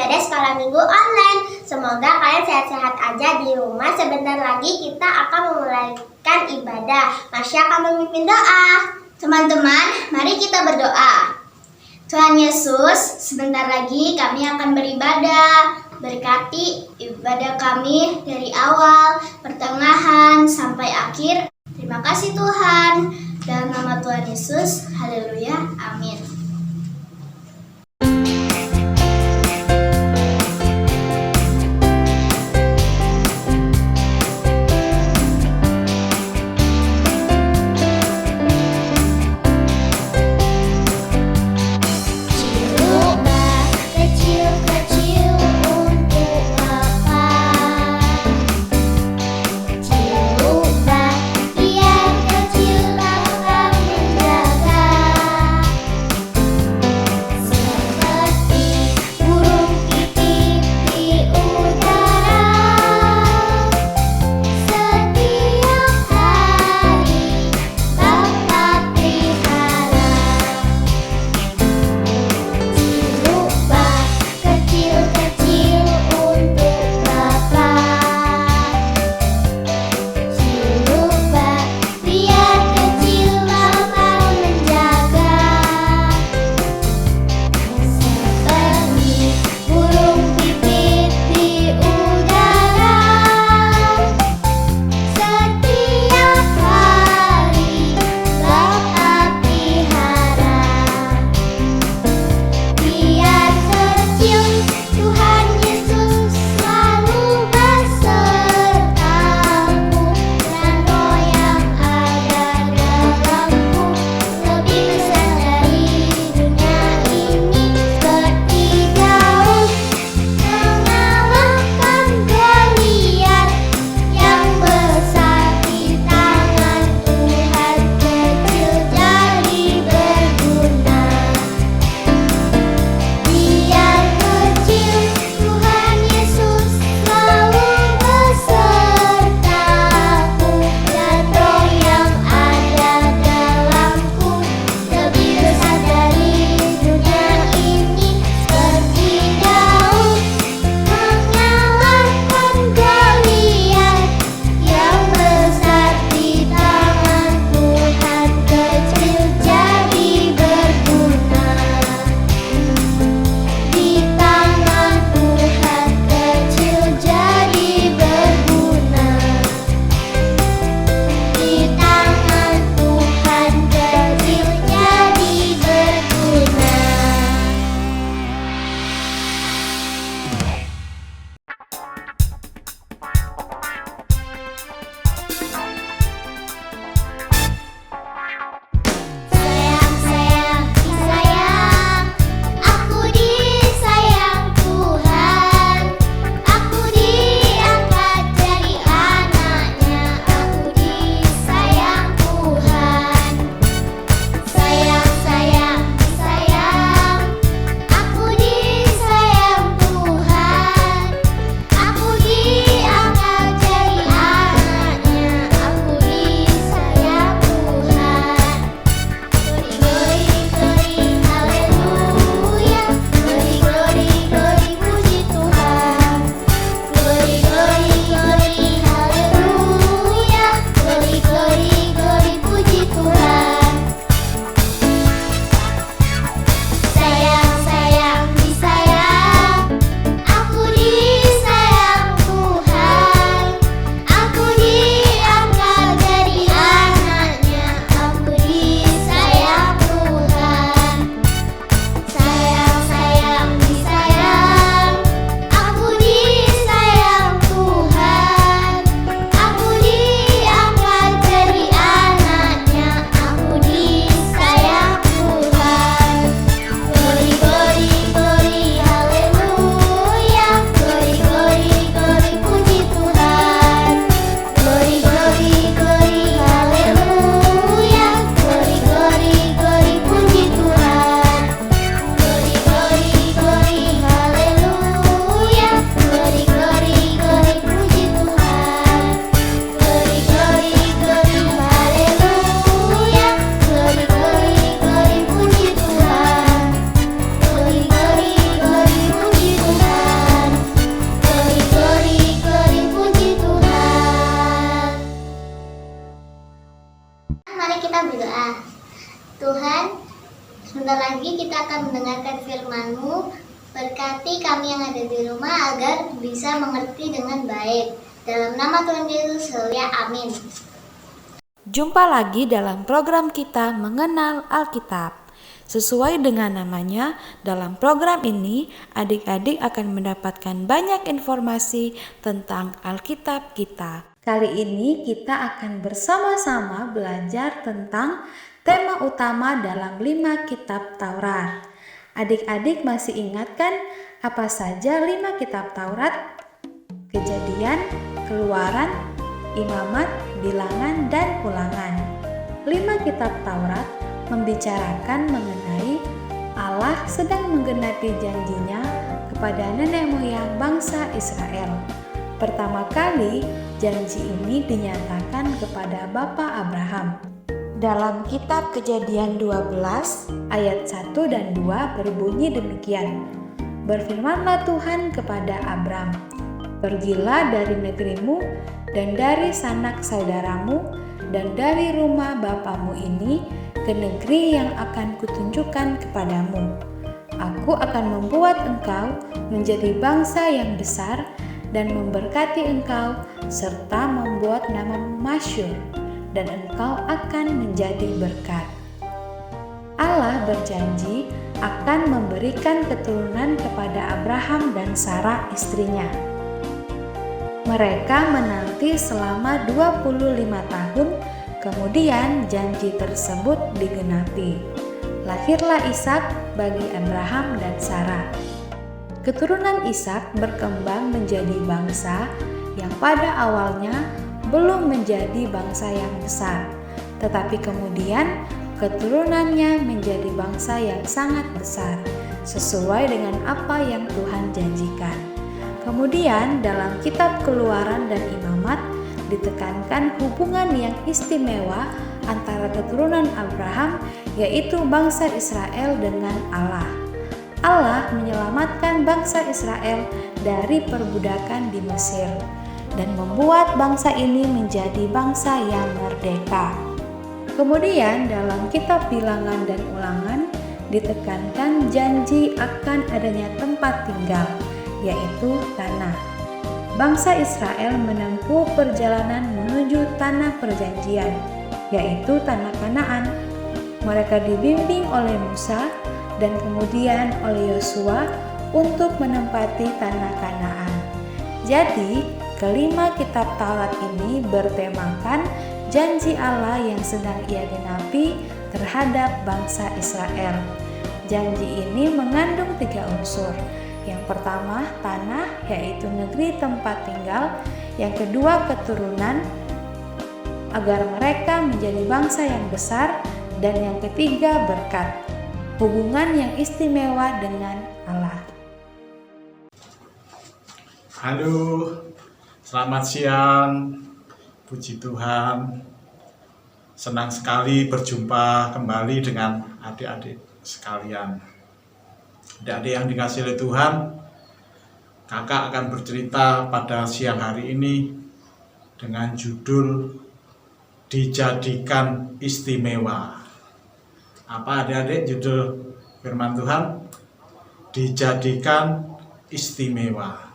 ibadah sekolah minggu online. Semoga kalian sehat-sehat aja di rumah. Sebentar lagi kita akan memulaikan ibadah. Masya akan memimpin doa. Teman-teman, mari kita berdoa. Tuhan Yesus, sebentar lagi kami akan beribadah. Berkati ibadah kami dari awal, pertengahan, sampai akhir. Terima kasih Tuhan. Dalam nama Tuhan Yesus, haleluya, amin. Berkati kami yang ada di rumah agar bisa mengerti dengan baik. Dalam nama Tuhan Yesus, haleluya, amin. Jumpa lagi dalam program kita Mengenal Alkitab. Sesuai dengan namanya, dalam program ini adik-adik akan mendapatkan banyak informasi tentang Alkitab kita. Kali ini kita akan bersama-sama belajar tentang tema utama dalam 5 kitab Taurat. Adik-adik masih ingat kan apa saja 5 kitab Taurat? Kejadian, Keluaran, Imamat, Bilangan, dan Ulangan. 5 kitab Taurat membicarakan mengenai Allah sedang menggenapi janjinya kepada nenek moyang bangsa Israel. Pertama kali janji ini dinyatakan kepada Bapa Abraham. Dalam kitab Kejadian 12 ayat 1 dan 2 berbunyi demikian. Berfirmanlah Tuhan kepada Abram, pergilah dari negerimu dan dari sanak saudaramu dan dari rumah bapamu ini ke negeri yang akan kutunjukkan kepadamu. Aku akan membuat engkau menjadi bangsa yang besar dan memberkati engkau serta membuat namamu masyhur, dan engkau akan menjadi berkat. Allah berjanji akan memberikan keturunan kepada Abraham dan Sarah istrinya. Mereka menanti selama 25 tahun, kemudian janji tersebut digenapi. Lahirlah Ishak bagi Abraham dan Sarah. Keturunan Ishak berkembang menjadi bangsa yang pada awalnya belum menjadi bangsa yang besar, tetapi kemudian keturunannya menjadi bangsa yang sangat besar, sesuai dengan apa yang Tuhan janjikan. Kemudian dalam kitab Keluaran dan Imamat ditekankan hubungan yang istimewa antara keturunan Abraham, yaitu bangsa Israel dengan Allah. Allah menyelamatkan bangsa Israel dari perbudakan di Mesir dan membuat bangsa ini menjadi bangsa yang merdeka. Kemudian dalam kitab Bilangan dan Ulangan ditekankan janji akan adanya tempat tinggal, yaitu tanah. Bangsa Israel menempuh perjalanan menuju tanah perjanjian, yaitu tanah Kanaan. Mereka dibimbing oleh Musa dan kemudian oleh Yosua untuk menempati tanah Kanaan. Jadi, kelima kitab Taurat ini bertemakan janji Allah yang sedang Ia genapi terhadap bangsa Israel. Janji ini mengandung 3 unsur. Yang pertama, tanah, yaitu negeri tempat tinggal. Yang kedua, keturunan, agar mereka menjadi bangsa yang besar. Dan yang ketiga, berkat, hubungan yang istimewa dengan Allah. Halo, selamat siang. Puji Tuhan. Senang sekali berjumpa kembali dengan adik-adik sekalian. Adik-adik yang dikasihi oleh Tuhan, kakak akan bercerita pada siang hari ini dengan judul Dijadikan Istimewa. Apa adik-adik judul firman Tuhan? Dijadikan istimewa.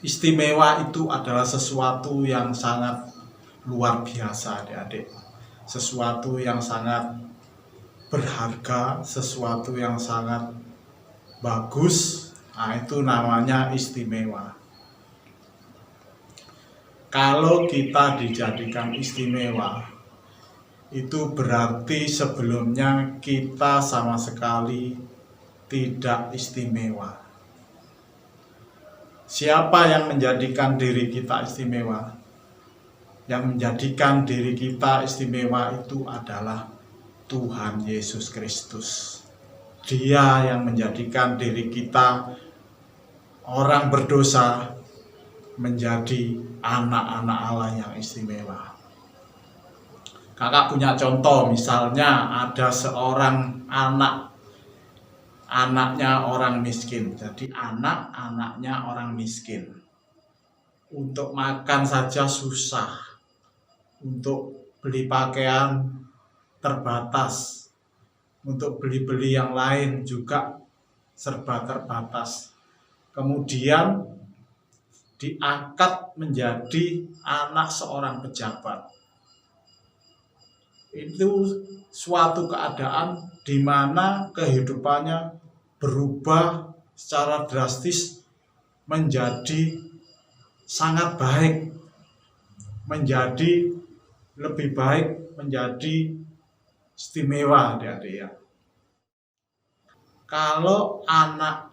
Istimewa itu adalah sesuatu yang sangat luar biasa adik-adik. Sesuatu yang sangat berharga, sesuatu yang sangat bagus. Nah, itu namanya istimewa. Kalau kita dijadikan istimewa, itu berarti sebelumnya kita sama sekali tidak istimewa. Siapa yang menjadikan diri kita istimewa? Yang menjadikan diri kita istimewa itu adalah Tuhan Yesus Kristus. Dia yang menjadikan diri kita orang berdosa menjadi anak-anak Allah yang istimewa. Kakak punya contoh, misalnya ada seorang anaknya orang miskin. Jadi anaknya orang miskin. Untuk makan saja susah. Untuk beli pakaian terbatas. Untuk beli-beli yang lain juga serba terbatas. Kemudian diangkat menjadi anak seorang pejabat. Itu suatu keadaan di mana kehidupannya berubah secara drastis menjadi sangat baik, menjadi lebih baik, menjadi istimewa, adik-adik ya. Kalau anak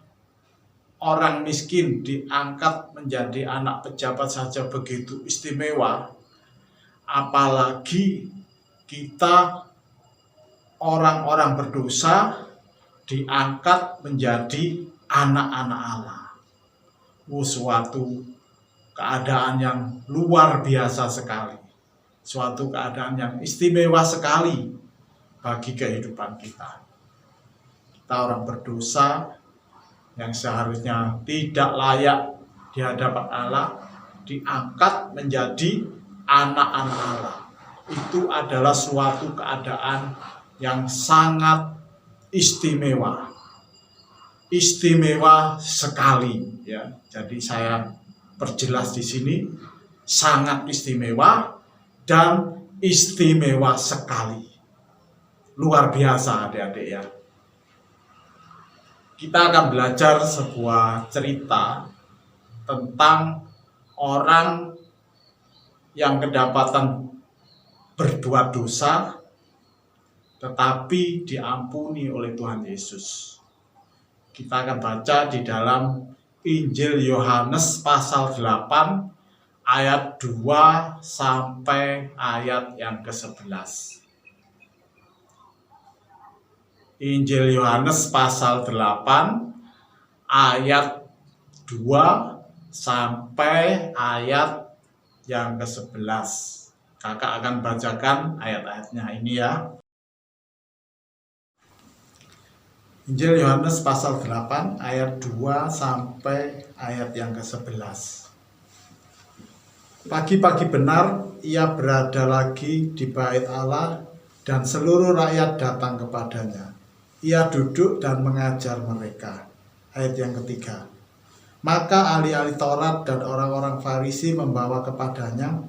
orang miskin diangkat menjadi anak pejabat saja begitu istimewa, apalagi kita orang-orang berdosa diangkat menjadi anak-anak Allah. Suatu keadaan yang luar biasa sekali, suatu keadaan yang istimewa sekali bagi kehidupan kita. Kita orang berdosa yang seharusnya tidak layak di hadapan Allah diangkat menjadi anak-anak Allah. Itu adalah suatu keadaan yang sangat istimewa. Istimewa sekali ya. Jadi saya perjelas di sini, sangat istimewa dan istimewa sekali. Luar biasa adik-adik ya. Kita akan belajar sebuah cerita tentang orang yang kedapatan berbuat dosa tetapi diampuni oleh Tuhan Yesus. Kita akan baca di dalam Injil Yohanes pasal 8 ayat 2 sampai ayat yang ke-11. Injil Yohanes pasal 8 ayat 2 sampai ayat yang ke-11. Kakak akan bacakan ayat-ayatnya ini ya. Injil Yohanes pasal 8 ayat 2 sampai ayat yang ke-11. Pagi-pagi benar ia berada lagi di bait Allah dan seluruh rakyat datang kepadanya. Ia duduk dan mengajar mereka. Ayat yang ketiga. Maka ahli-ahli Taurat dan orang-orang Farisi membawa kepadanya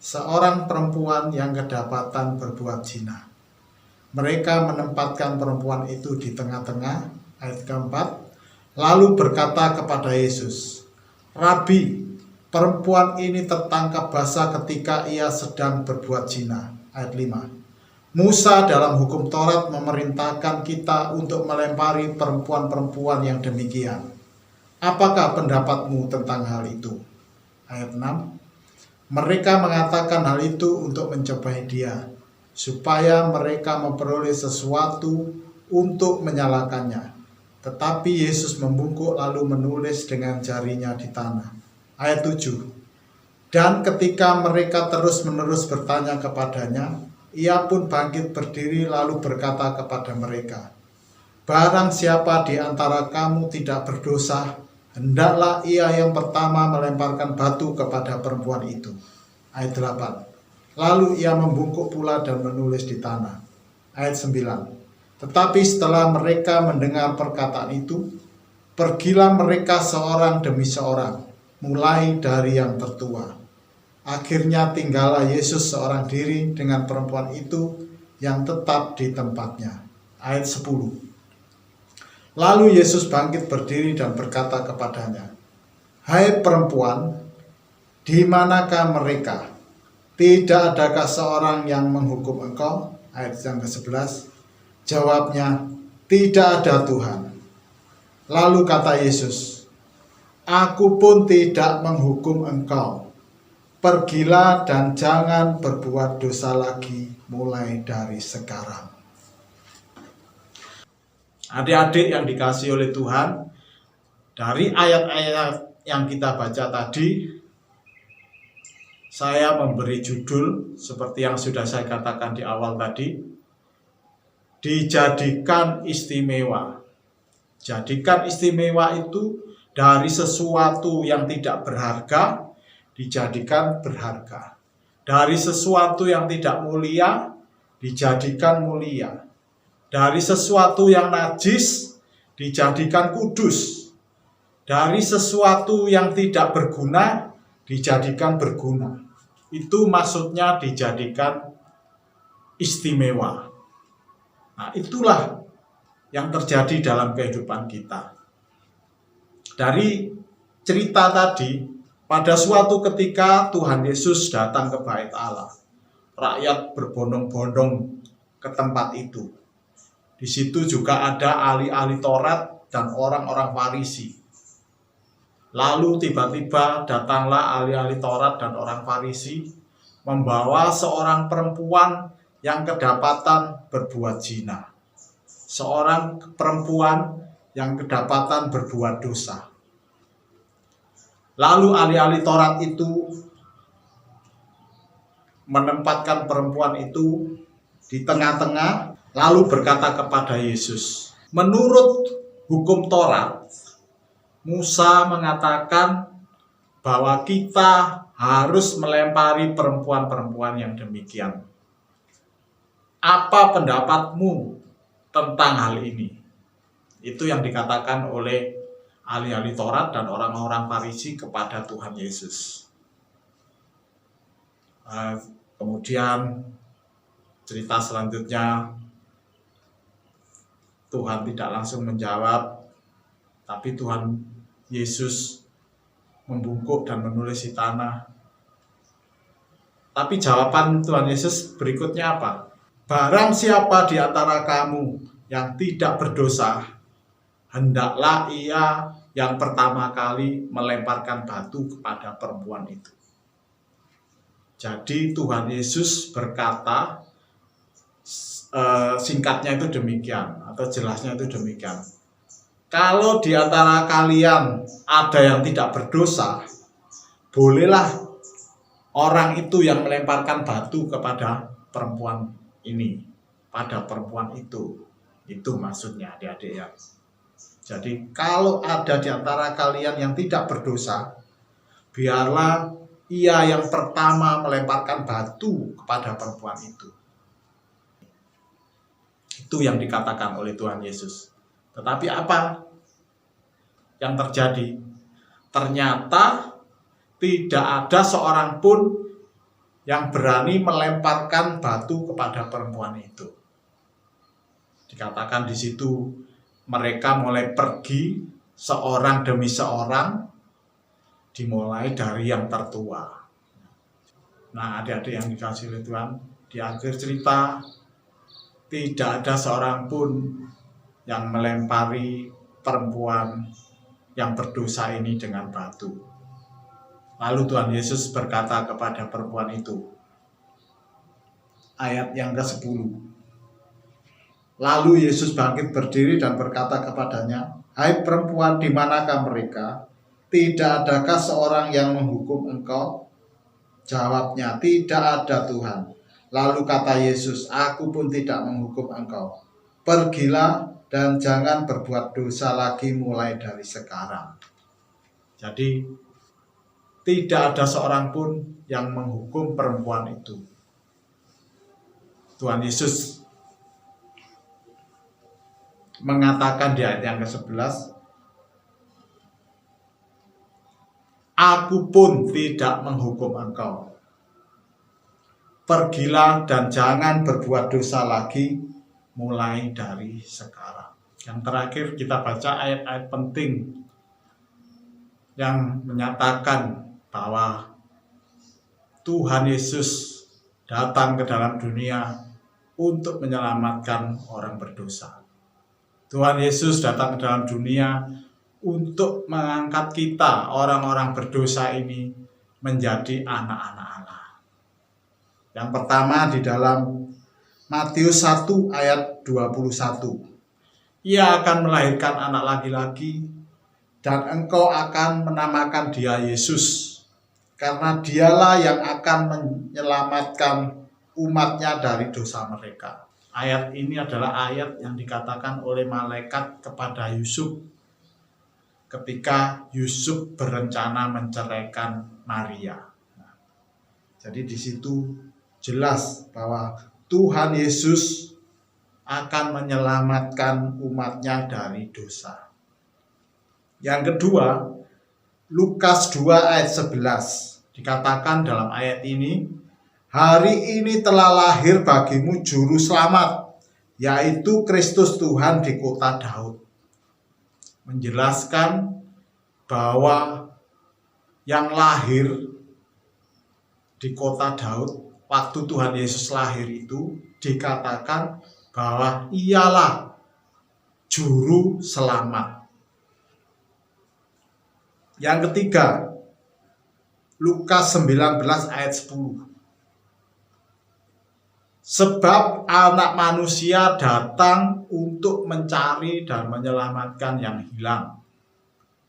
seorang perempuan yang kedapatan berbuat zina. Mereka menempatkan perempuan itu di tengah-tengah. Ayat keempat. Lalu berkata kepada Yesus, Rabi, perempuan ini tertangkap basah ketika ia sedang berbuat zina. Ayat 5. Musa dalam hukum Taurat memerintahkan kita untuk melempari perempuan-perempuan yang demikian. Apakah pendapatmu tentang hal itu? Ayat 6. Mereka mengatakan hal itu untuk mencobai dia, supaya mereka memperoleh sesuatu untuk menyalahkannya. Tetapi Yesus membungkuk lalu menulis dengan jarinya di tanah. Ayat 7. Dan ketika mereka terus-menerus bertanya kepadanya, ia pun bangkit berdiri lalu berkata kepada mereka, barang siapa di antara kamu tidak berdosa, hendaklah ia yang pertama melemparkan batu kepada perempuan itu. Ayat 8. Lalu ia membungkuk pula dan menulis di tanah. Ayat 9. Tetapi setelah mereka mendengar perkataan itu, pergilah mereka seorang demi seorang, mulai dari yang tertua. Akhirnya tinggallah Yesus seorang diri dengan perempuan itu yang tetap di tempatnya. Ayat 10. Lalu Yesus bangkit berdiri dan berkata kepadanya, hai perempuan, di manakah mereka? Tidak adakah seorang yang menghukum engkau? Ayat yang ke-11. Jawabnya, tidak ada Tuhan. Lalu kata Yesus, aku pun tidak menghukum engkau. Pergilah dan jangan berbuat dosa lagi mulai dari sekarang. Adik-adik yang dikasihi oleh Tuhan, dari ayat-ayat yang kita baca tadi, saya memberi judul seperti yang sudah saya katakan di awal tadi, dijadikan istimewa. Jadikan istimewa itu dari sesuatu yang tidak berharga, dijadikan berharga. Dari sesuatu yang tidak mulia, dijadikan mulia. Dari sesuatu yang najis, dijadikan kudus. Dari sesuatu yang tidak berguna dijadikan berguna. Itu maksudnya dijadikan istimewa. Nah, itulah yang terjadi dalam kehidupan kita. Dari cerita tadi, pada suatu ketika Tuhan Yesus datang ke Bait Allah. Rakyat berbondong-bondong ke tempat itu. Di situ juga ada ahli-ahli Taurat dan orang-orang Farisi. Lalu tiba-tiba datanglah ahli-ahli Taurat dan orang Farisi membawa seorang perempuan yang kedapatan berbuat zina. Seorang perempuan yang kedapatan berbuat dosa. Lalu ahli-ahli Taurat itu menempatkan perempuan itu di tengah-tengah, lalu berkata kepada Yesus, menurut hukum Taurat, Musa mengatakan bahwa kita harus melempari perempuan-perempuan yang demikian. Apa pendapatmu tentang hal ini? Itu yang dikatakan oleh ahli-ahli Taurat dan orang-orang Farisi kepada Tuhan Yesus. Kemudian cerita selanjutnya, Tuhan tidak langsung menjawab, tapi Tuhan Yesus membungkuk dan menulis di tanah. Tapi jawaban Tuhan Yesus berikutnya apa? Barang siapa di antara kamu yang tidak berdosa, hendaklah ia yang pertama kali melemparkan batu kepada perempuan itu. Jadi Tuhan Yesus berkata, singkatnya itu demikian, atau jelasnya itu demikian. Kalau di antara kalian ada yang tidak berdosa, bolehlah orang itu yang melemparkan batu kepada perempuan ini, pada perempuan itu. Itu maksudnya, adik-adik ya. Jadi kalau ada di antara kalian yang tidak berdosa, biarlah ia yang pertama melemparkan batu kepada perempuan itu. Itu yang dikatakan oleh Tuhan Yesus. Tetapi apa yang terjadi? Ternyata tidak ada seorang pun yang berani melemparkan batu kepada perempuan itu. Dikatakan di situ mereka mulai pergi seorang demi seorang, dimulai dari yang tertua. Nah, adik-adik yang dikasihi oleh Tuhan, di akhir cerita tidak ada seorang pun yang melempari perempuan yang berdosa ini dengan batu. Lalu Tuhan Yesus berkata kepada perempuan itu, ayat yang ke-10. Lalu Yesus bangkit berdiri dan berkata kepadanya, hai perempuan, di manakah mereka? Tidak adakah seorang yang menghukum engkau? Jawabnya, tidak ada Tuhan. Lalu kata Yesus, aku pun tidak menghukum engkau. Pergilah dan jangan berbuat dosa lagi mulai dari sekarang. Jadi tidak ada seorang pun yang menghukum perempuan itu. Tuhan Yesus mengatakan di ayat yang ke-11, aku pun tidak menghukum engkau. Pergilah dan jangan berbuat dosa lagi mulai dari sekarang. Yang terakhir kita baca ayat-ayat penting yang menyatakan bahwa Tuhan Yesus datang ke dalam dunia untuk menyelamatkan orang berdosa. Tuhan Yesus datang ke dalam dunia untuk mengangkat kita, orang-orang berdosa ini, menjadi anak-anak Allah. Yang pertama di dalam Matius 1 ayat 21. Ia akan melahirkan anak laki-laki dan engkau akan menamakan dia Yesus, karena dialah yang akan menyelamatkan umatnya dari dosa mereka. Ayat ini adalah ayat yang dikatakan oleh malaikat kepada Yusuf ketika Yusuf berencana menceraikan Maria. Jadi di situ jelas bahwa Tuhan Yesus akan menyelamatkan umatnya dari dosa. Yang kedua, Lukas 2 ayat 11 dikatakan dalam ayat ini, hari ini telah lahir bagimu juru selamat, yaitu Kristus Tuhan di kota Daud. Menjelaskan bahwa yang lahir di kota Daud waktu Tuhan Yesus lahir itu dikatakan bahwa ialah juru selamat. Yang ketiga, Lukas 19 ayat 10. Sebab anak manusia datang untuk mencari dan menyelamatkan yang hilang.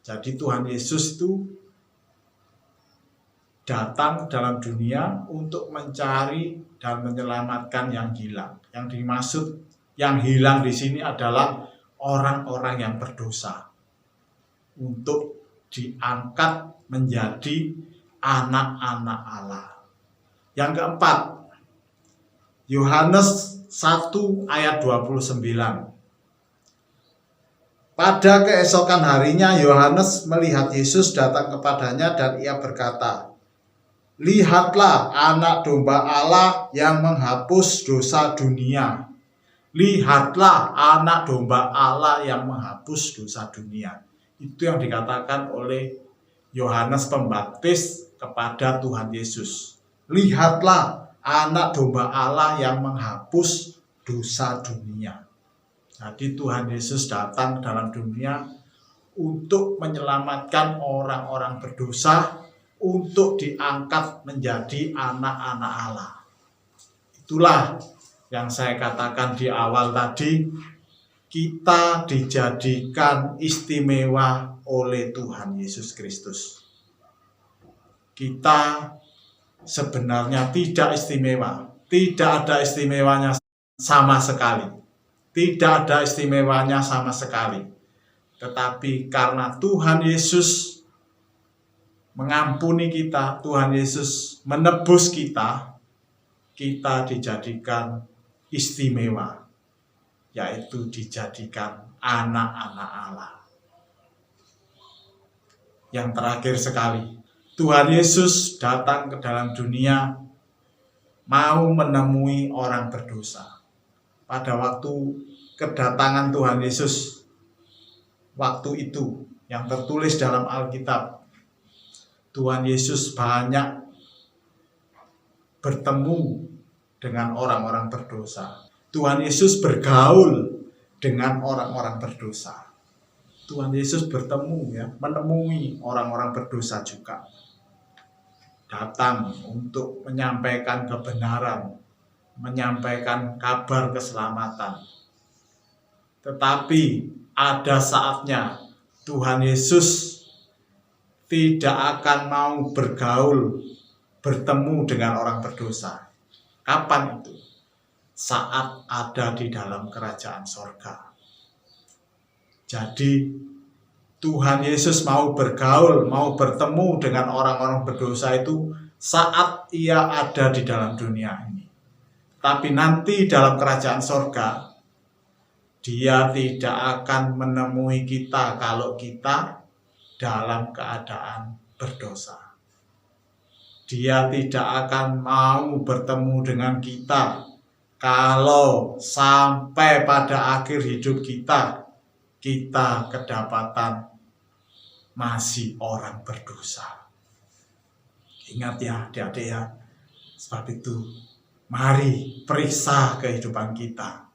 Jadi Tuhan Yesus itu datang dalam dunia untuk mencari dan menyelamatkan yang hilang. Yang dimaksud yang hilang di sini adalah orang-orang yang berdosa, untuk diangkat menjadi anak-anak Allah. Yang keempat, Yohanes 1 ayat 29. Pada keesokan harinya Yohanes melihat Yesus datang kepadanya dan ia berkata, lihatlah anak domba Allah yang menghapus dosa dunia. Lihatlah anak domba Allah yang menghapus dosa dunia. Itu yang dikatakan oleh Yohanes Pembaptis kepada Tuhan Yesus. Lihatlah anak domba Allah yang menghapus dosa dunia. Jadi Tuhan Yesus datang dalam dunia untuk menyelamatkan orang-orang berdosa, untuk diangkat menjadi anak-anak Allah. Itulah yang saya katakan di awal tadi, kita dijadikan istimewa oleh Tuhan Yesus Kristus. Kita sebenarnya tidak istimewa, tidak ada istimewanya sama sekali. Tidak ada istimewanya sama sekali. Tetapi karena Tuhan Yesus mengampuni kita, Tuhan Yesus menebus kita, kita dijadikan istimewa, yaitu dijadikan anak-anak Allah. Yang terakhir sekali, Tuhan Yesus datang ke dalam dunia mau menemui orang berdosa. Pada waktu kedatangan Tuhan Yesus, waktu itu yang tertulis dalam Alkitab, Tuhan Yesus banyak bertemu dengan orang-orang berdosa. Tuhan Yesus bergaul dengan orang-orang berdosa. Tuhan Yesus bertemu, menemui orang-orang berdosa juga. Datang untuk menyampaikan kebenaran, menyampaikan kabar keselamatan. Tetapi ada saatnya Tuhan Yesus tidak akan mau bergaul, bertemu dengan orang berdosa. Kapan itu? Saat ada di dalam kerajaan sorga. Jadi Tuhan Yesus mau bergaul, mau bertemu dengan orang-orang berdosa itu saat ia ada di dalam dunia ini. Tapi nanti dalam kerajaan sorga, dia tidak akan menemui kita kalau kita dalam keadaan berdosa. Dia tidak akan mau bertemu dengan kita kalau sampai pada akhir hidup kita kedapatan masih orang berdosa. Ingat ya adik-adik ya, sebab itu mari periksa kehidupan kita.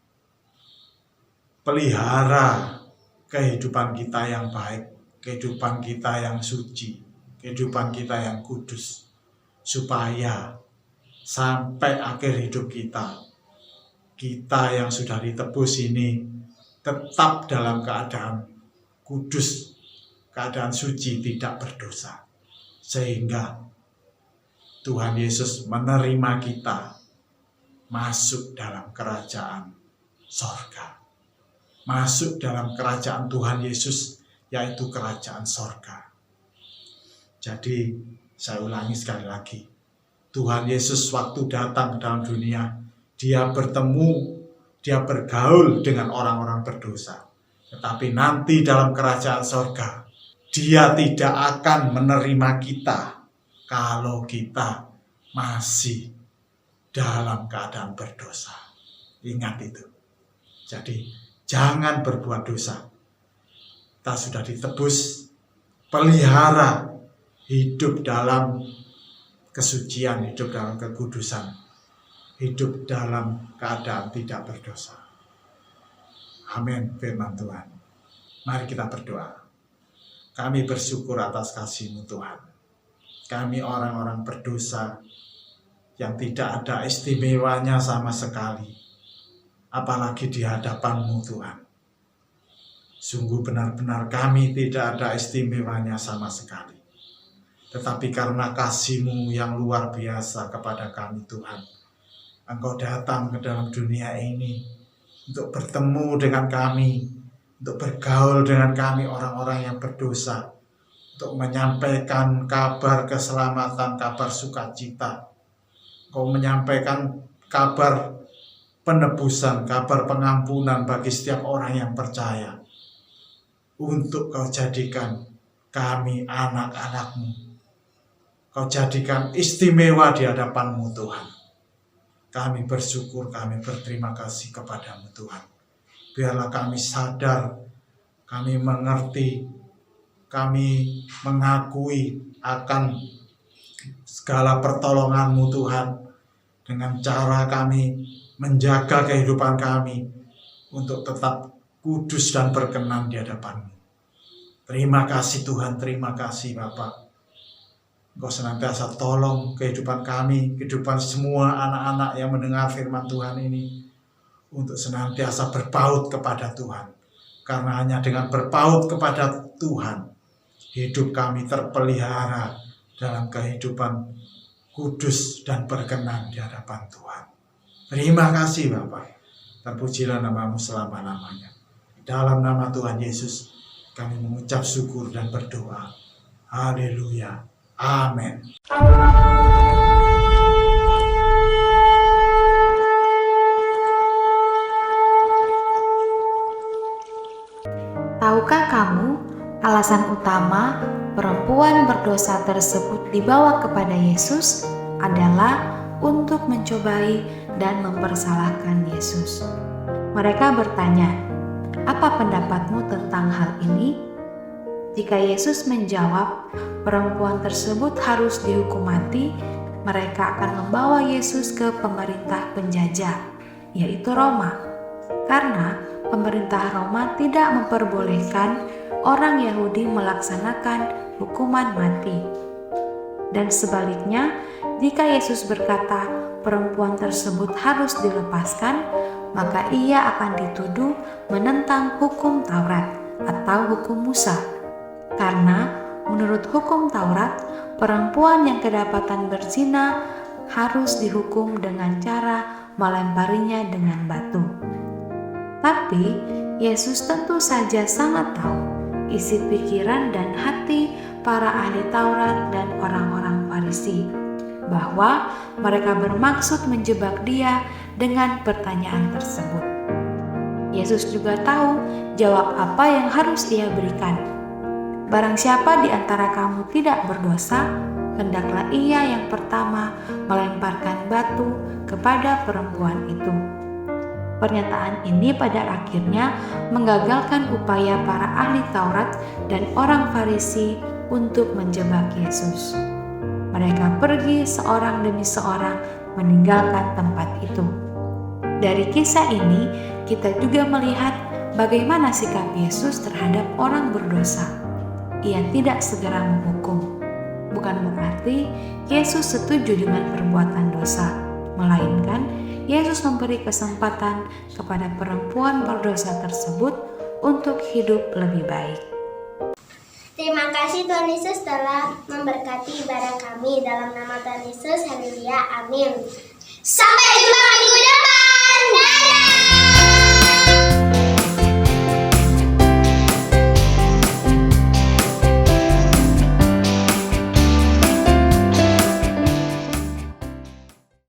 Pelihara kehidupan kita yang baik, kehidupan kita yang suci, kehidupan kita yang kudus, supaya sampai akhir hidup kita yang sudah ditebus ini tetap dalam keadaan kudus, keadaan suci, tidak berdosa. Sehingga Tuhan Yesus menerima kita masuk dalam kerajaan sorga. Masuk dalam kerajaan Tuhan Yesus, yaitu kerajaan sorga. Jadi saya ulangi sekali lagi, Tuhan Yesus waktu datang ke dalam dunia, dia bertemu dia bergaul dengan orang-orang berdosa. Tetapi nanti dalam kerajaan sorga, dia tidak akan menerima kita kalau kita masih dalam keadaan berdosa. Ingat itu. Jadi jangan berbuat dosa. Kita sudah ditebus, pelihara hidup dalam kesucian, hidup dalam kekudusan, hidup dalam keadaan tidak berdosa. Amin, firman Tuhan. Mari kita berdoa. Kami bersyukur atas kasih-Mu Tuhan. Kami orang-orang berdosa yang tidak ada istimewanya sama sekali, apalagi di hadapan-Mu Tuhan. Sungguh benar-benar kami tidak ada istimewanya sama sekali. Tetapi karena kasih-Mu yang luar biasa kepada kami Tuhan, Engkau datang ke dalam dunia ini untuk bertemu dengan kami, untuk bergaul dengan kami orang-orang yang berdosa, untuk menyampaikan kabar keselamatan, kabar sukacita. Engkau menyampaikan kabar penebusan, kabar pengampunan bagi setiap orang yang percaya. Untuk Kau jadikan kami anak-anak-Mu. Kau jadikan istimewa di hadapan-Mu Tuhan. Kami bersyukur, kami berterima kasih kepada-Mu Tuhan. Biarlah kami sadar, kami mengerti, kami mengakui akan segala pertolongan-Mu Tuhan. Dengan cara kami menjaga kehidupan kami untuk tetap kudus dan berkenan di hadapan-Mu. Terima kasih Tuhan, terima kasih Bapa. Engkau senantiasa tolong kehidupan kami, kehidupan semua anak-anak yang mendengar firman Tuhan ini, untuk senantiasa berpaut kepada Tuhan. Karena hanya dengan berpaut kepada Tuhan, hidup kami terpelihara dalam kehidupan kudus dan berkenan di hadapan Tuhan. Terima kasih Bapa. Terpujilah nama-Mu selama-lamanya. Dalam nama Tuhan Yesus, kami mengucap syukur dan berdoa. Haleluya. Amin. Tahukah kamu alasan utama perempuan berdosa tersebut dibawa kepada Yesus adalah untuk mencobai dan mempersalahkan Yesus? Mereka bertanya, "Apa pendapatmu tentang hal ini?" Jika Yesus menjawab, perempuan tersebut harus dihukum mati, mereka akan membawa Yesus ke pemerintah penjajah, yaitu Roma. Karena pemerintah Roma tidak memperbolehkan orang Yahudi melaksanakan hukuman mati. Dan sebaliknya, jika Yesus berkata perempuan tersebut harus dilepaskan, maka ia akan dituduh menentang hukum Taurat atau hukum Musa. Karena menurut hukum Taurat, perempuan yang kedapatan berzina harus dihukum dengan cara melemparinya dengan batu. Tapi Yesus tentu saja sangat tahu isi pikiran dan hati para ahli Taurat dan orang-orang Farisi, bahwa mereka bermaksud menjebak Dia dengan pertanyaan tersebut. Yesus juga tahu jawab apa yang harus Ia berikan. Barang siapa di antara kamu tidak berdosa, hendaklah ia yang pertama melemparkan batu kepada perempuan itu. Pernyataan ini pada akhirnya menggagalkan upaya para ahli Taurat dan orang Farisi untuk menjebak Yesus. Mereka pergi seorang demi seorang meninggalkan tempat itu. Dari kisah ini, kita juga melihat bagaimana sikap Yesus terhadap orang berdosa. Ia tidak segera menghukum. Bukan berarti Yesus setuju dengan perbuatan dosa, melainkan Yesus memberi kesempatan kepada perempuan berdosa tersebut untuk hidup lebih baik. Terima kasih Tuhan Yesus telah memberkati ibadah kami. Dalam nama Tuhan Yesus, haleluya, amin. Sampai jumpa minggu depan. Dadah!